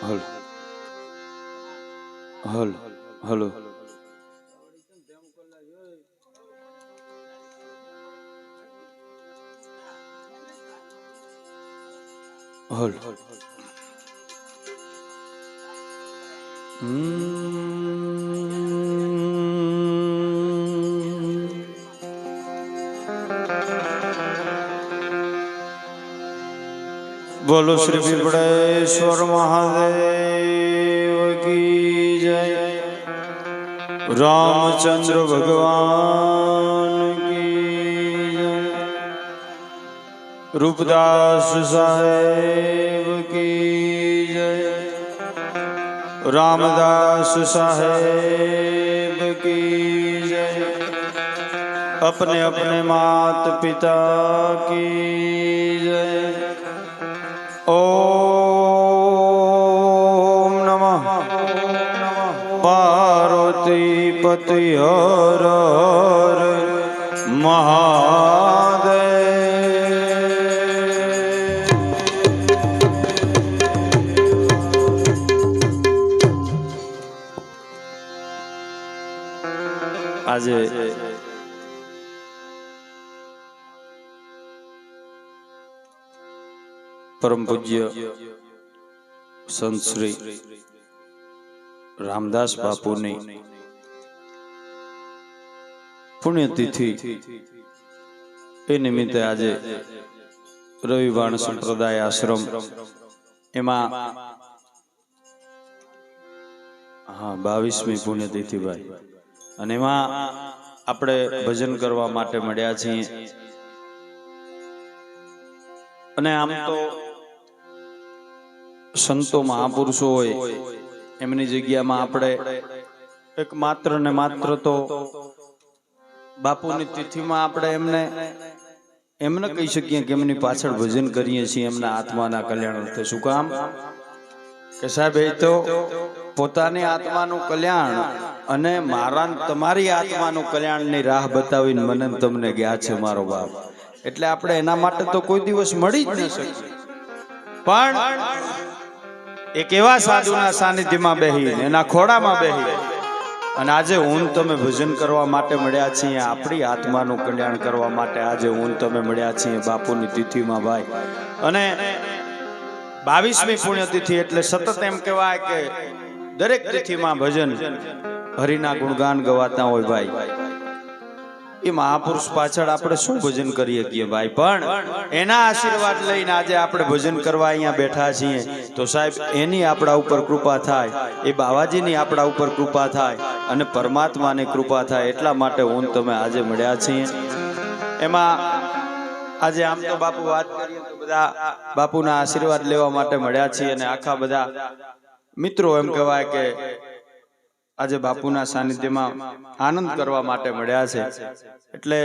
હલ હલ હલો હલ बोलो श्री बिबड़ेश्वर महादेव की जय। रामचंद्र भगवान की जय। रूपदास साहेब की जय। रामदास साहेब की जय। अपने अपने मात पिता की जय। ओम नमः पार्वती पति हर हर महादेव। आज परम पूज्य संत श्री रामदास बापू ने पुण्यतिथि ए निमित्ते आज रविवार संप्रदाय आश्रम एमा 22મી पुण्यतिथि भाई अने एमा आपणे भजन करवा माटे मळ्या छीए। अने आम तो संतो महापुरुषो होय एमनी जग्यामां आपणे एक मात्र ने मात्र तो बापूनी तिथिमां आपणे एमने कही शकीए के एमनी पाछळ भजन करीए छीए एमना आत्माना कल्याणार्थे। शुं काम के साहेब ए तो पोतानी आत्मानुं कल्याण अने मारा तमारी आत्मानुं कल्याणनी राह बतावीने मने तमने गया छे मारो बाप। એટલે આપણે એના માટે તો કોઈ દિવસ મળી જ ન શકીએ, પણ એક એવા સાધુના સાનિધ્યમાં બેહી એના ખોડામાં બેહી અને આજે હું તમે ભજન કરવા માટે મળ્યા છીએ, આપણી આત્માનું કલ્યાણ કરવા માટે આજે હું તમે મળ્યા છીએ બાપુની તિથિમાં ભાઈ। અને 22મી પુણ્યતિથિ એટલે સતત એમ કહેવાય કે દરેક તિથિમાં ભજન હરિના ગુણગાન ગવાતા હોય ભાઈ। એ મહાપુરુષ પાછળ આપણે શું ભજન કરીએ કે ભાઈ, પણ એના આશીર્વાદ લઈને આજે આપણે ભજન કરવા અહીંયા બેઠા છીએ તો સાહેબ એની આપણા ઉપર કૃપા થાય, એ બાવાજીની આપણા ઉપર કૃપા થાય અને પરમાત્માની કૃપા થાય, એટલા માટે હું તમે આજે મળ્યા છીએ। એમાં આજે આમ તો બાપુ વાત કરીએ તો બધા બાપુના આશીર્વાદ લેવા માટે મળ્યા છીએ અને આખા બધા મિત્રો એમ કહેવાય કે આજે બાપુના સાનિધ્યમાં આનંદ કરવા માટે મળ્યા છે। એટલે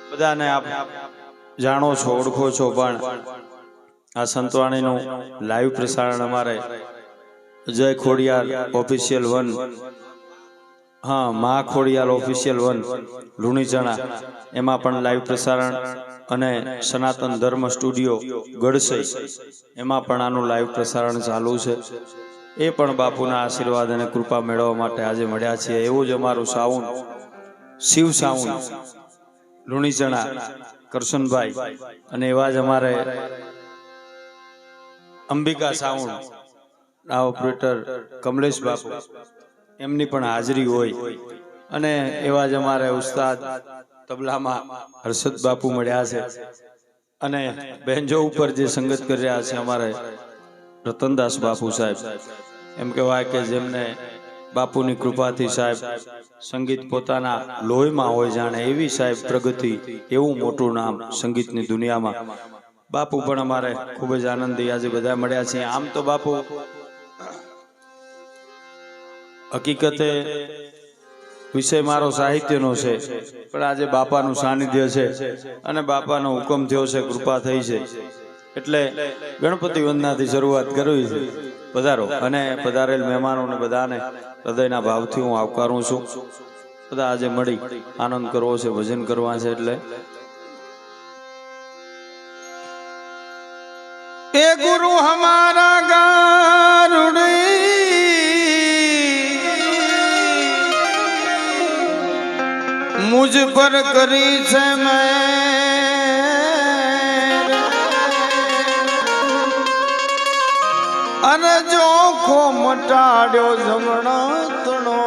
બધાને આપ જાણો છો, ઓળખો છો, પણ આ સંતવાણીનું લાઈવ પ્રસારણ અમારે જય ખોડિયાર ઓફિશિયલ 1 મા ખોડિયાર ઓફિશિયલ 1 લુણીચણા એમાં પણ લાઈવ પ્રસારણ અને સનાતન ધર્મ સ્ટુડિયો ગડસઈ એમાં પણ આનું લાઈવ પ્રસારણ ચાલુ છે। એ પણ બાપુના આશીર્વાદ અને કૃપા મેળવવા માટે આજે મળ્યા છીએ। એવું જ અમારું સાઉન્ડ શિવ સાઉન્ડ લુણીચણા કરશનભાઈ અને એવા જ અમારે અંબિકા સાઉન્ડ આ ઓપરેટર કમલેશ બાપુ એમની પણ હાજરી હોય અને એવા જ અમારે ઉસ્તાદ તબલામાં હર્ષદ બાપુ મળ્યા છે અને બેન્જો ઉપર જે સંગત કરી રહ્યા છે અમારે રતનદાસ બાપુ સાહેબ। એમ કહેવાય કે જેમને બાપુની કૃપાથી સાહેબ સંગીત પોતાના લોહીમાં હોય જાણે એવી સાહેબ પ્રગતિ, એવું મોટું નામ સંગીતની દુનિયામાં। બાપુ પણ અમારે ખૂબ જ આનંદી આજે બધા મળ્યા છીએ। આમ તો બાપુ હકીકતે વિષય મારો સાહિત્યનો છે, પણ આજે બાપાનું સાનિધ્ય છે અને બાપાનો હુકમ થયો છે, કૃપા થઈ છે, એટલે ગણપતિ વંદનાથી શરૂઆત કરવી છે। પધારો અને પધારેલ મહેમાનોને બધાને હૃદયના ભાવથી હું આવકારું છું। બધા આજે મળી આનંદ કરવો છે, ભજન કરવા છે। એટલે એ ગુરુ હમારા પર કરી છે મેં અને જોખો મટાડ્યો જમણા તણો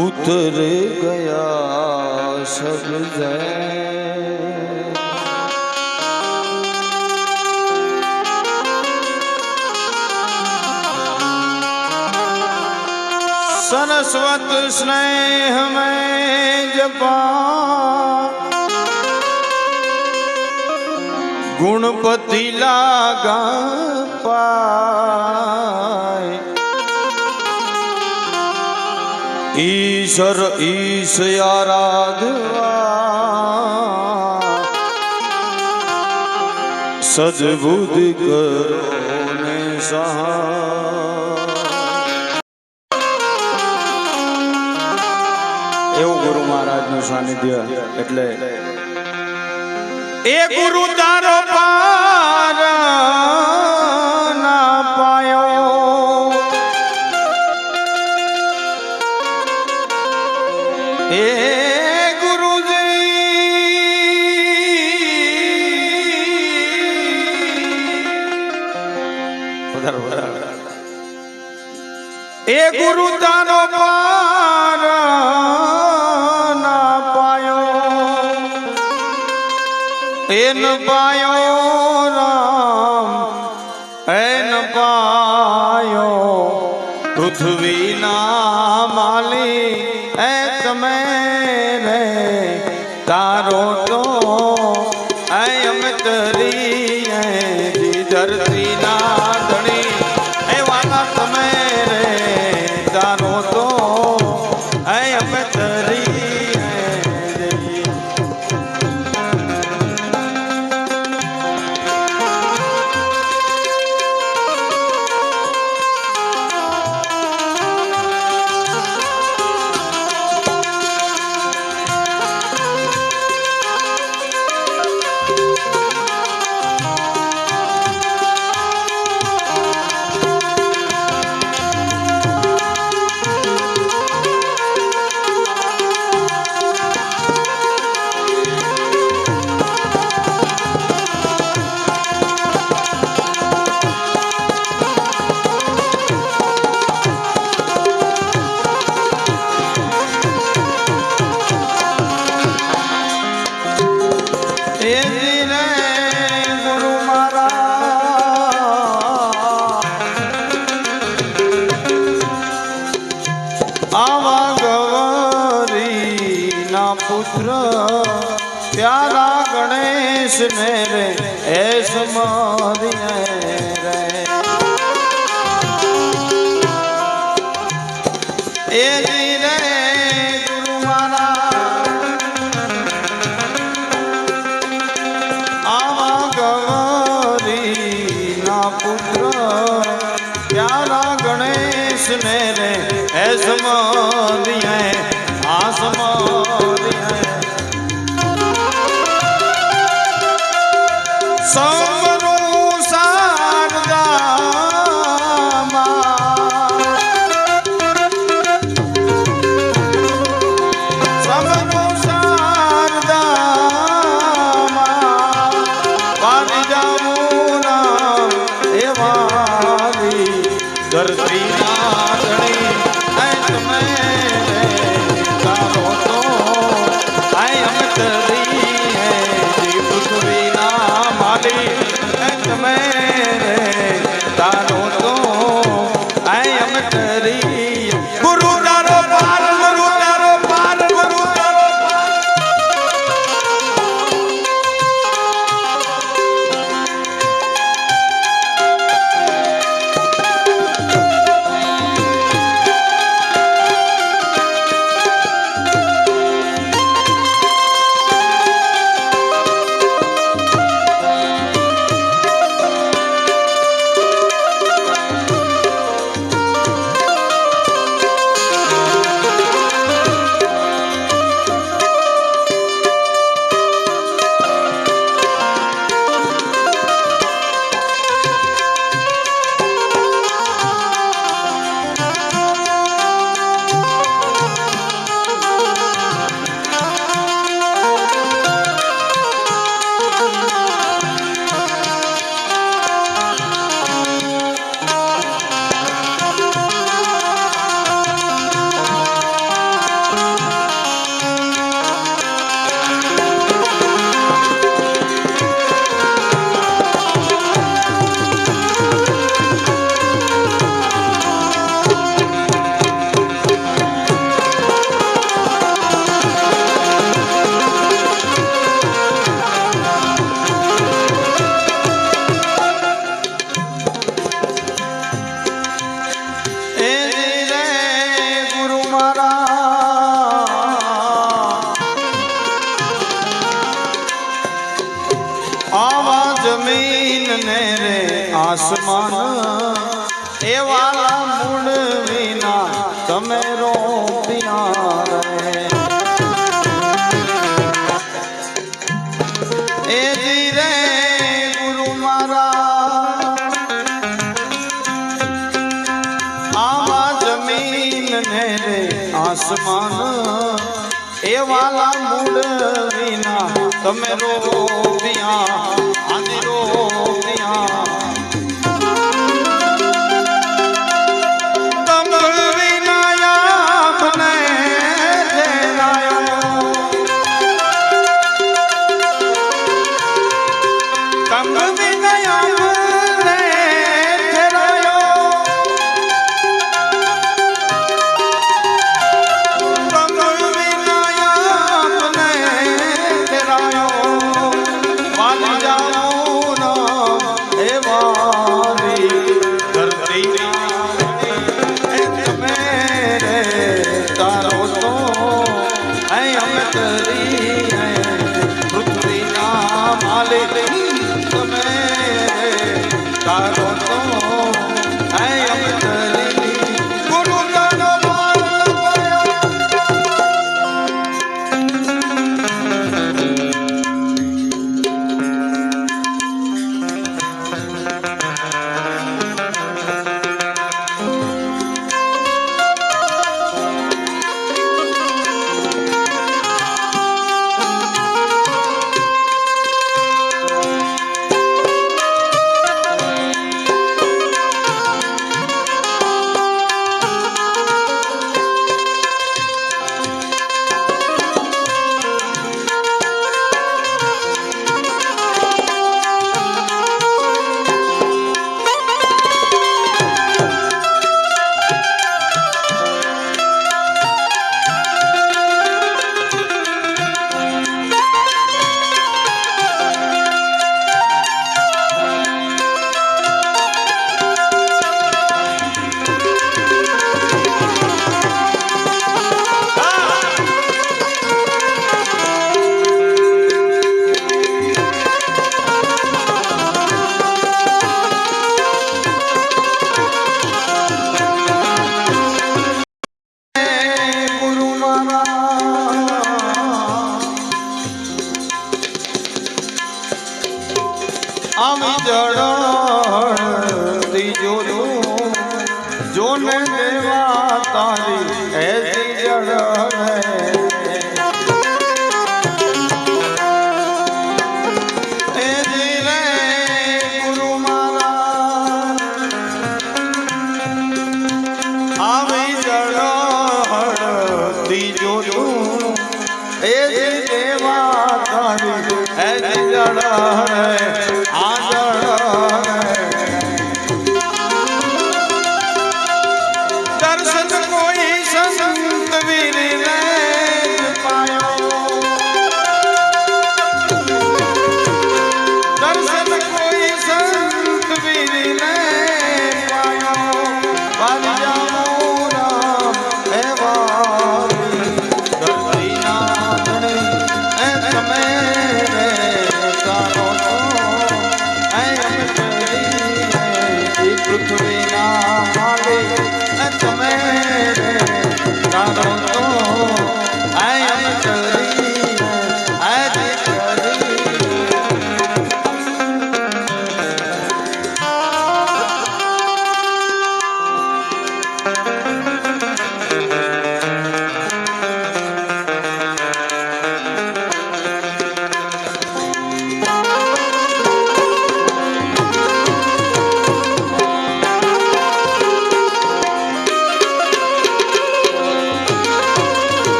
ઉતર ગયા સબ જય सरस्वत स्नेह में जपा गुणपति लागा पाए ईश्वर ईश आराधवा सद्बुद्धि करो ने सहा એવું ગુરુ મહારાજનું સાનિધ્ય એટલે એ ગુરુ તારો પાર ના પાયો એ ગુરુજી એ ગુરુ તારો પાર એન પાયો રામ એન પાયો પૃથ્વીના માલી એ તમે રે તારો તો અમે તરી ધરતીના ધણી એ વાલા તમે રે તારો તો અમે તરી पुत्र प्यारा गणेश ने रे ऐस मारिए रे ए जी रे गुरु महाराज आवा गौरी ना पुत्र प्यारा गणेश ने रे ऐस मारिए आसमा ધરતી ના ધણી તમે જમીન ને રે આસમાન એવા મૂળ વિના તમે રોપિયા રે એ જી રે ગુરુ મારા આવા જમીન ને રે આસમાન એવા મૂળ વિના તમે રોપિયા આદિ રોપિયા આમી જડતી જોયું જોને દેવા તારી એસી જડ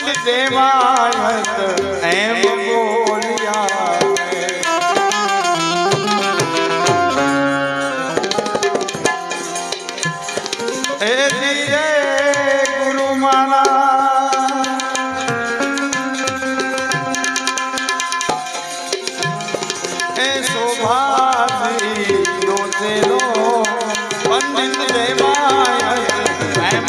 પંડિત દેવાયત એમ બોલ્યા એ ધીરે ગુરુ મારા એ શોભાજી નો તેરો પંડિત દેવાયત એમ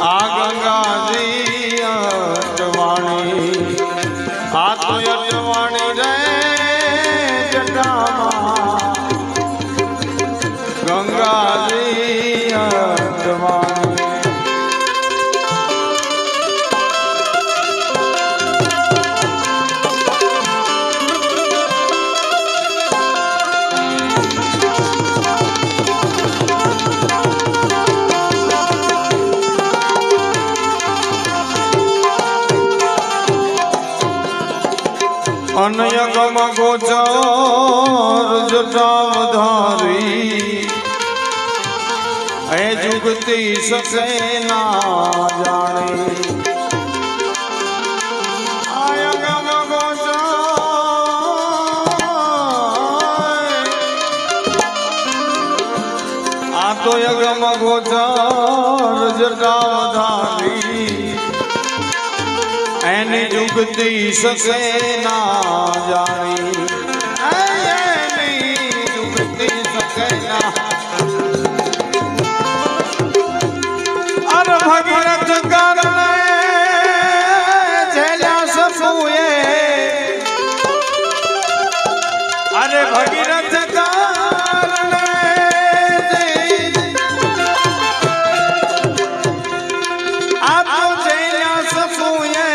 આ ગંગાજી અટવાણી આ તો અટવાણી રે જટામાં ગંગાજી અટવાણી અનયગમ ગોચર જટાવધારી એ જુગતી શકે ના જાણે આયગમ ગોચર આ તો યગમ ગોચર જટાવધારી એની જુગતી શકે ના જાણી એની જુગતી શકે ના અર ભગીરથ કારણે જેલા સપુએ અરે ભગીરથ કારણે આપો જેલા સપુએ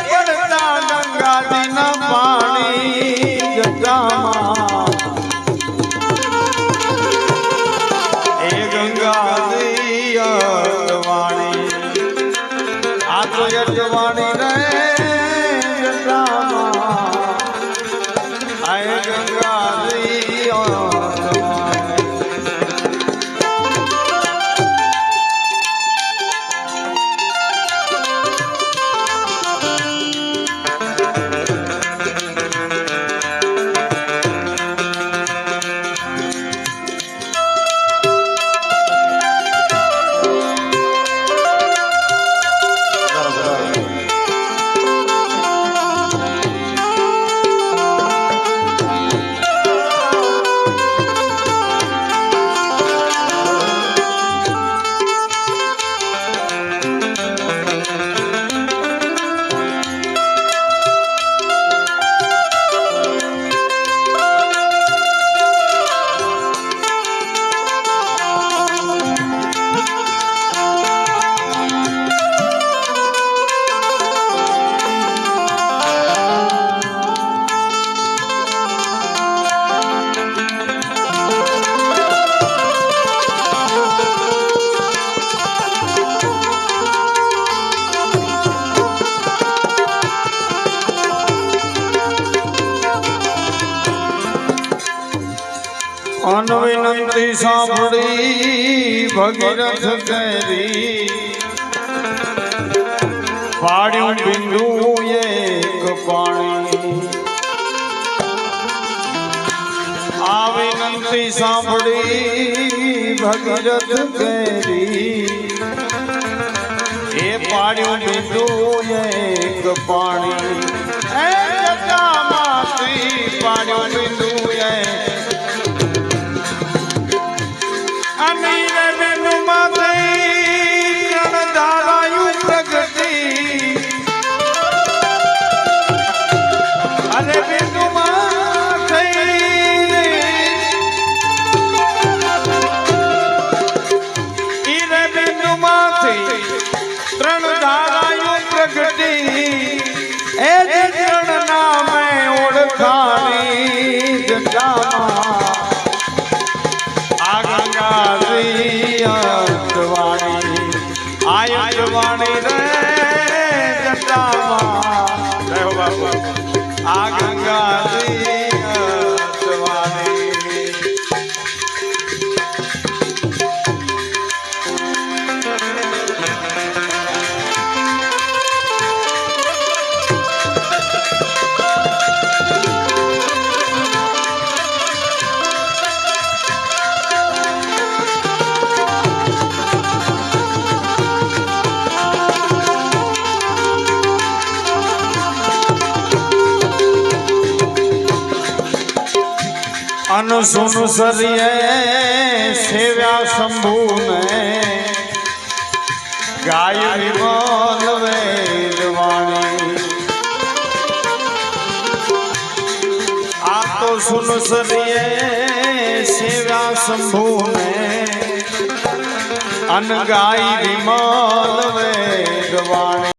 પડતા ગંગાજી ના પાણી જટામાં એ ગંગાજી અટવાણી આ તો અટવાણી રે જટામાં અનવિનંતી સાંભળી ભગીરથ કરી પાડ્યું બિંદુ એક પાણી આ વિનંતી સાંભળી ભગીરથ કરી એ પાડ્યું બિંદુ એક પાણી એ જટામાંથી પાડ્યું બિંદુ વાણી રે જટામાં જય હો બાપા આ ગંગાજી વાણી અનસુન સરિયે સેવ્યા શંભુને ગાય વિમલ વેદવાણી આ તો સુન સરિયે સેવ્યા શંભુને અન ગાય વિમલ વેદવાણી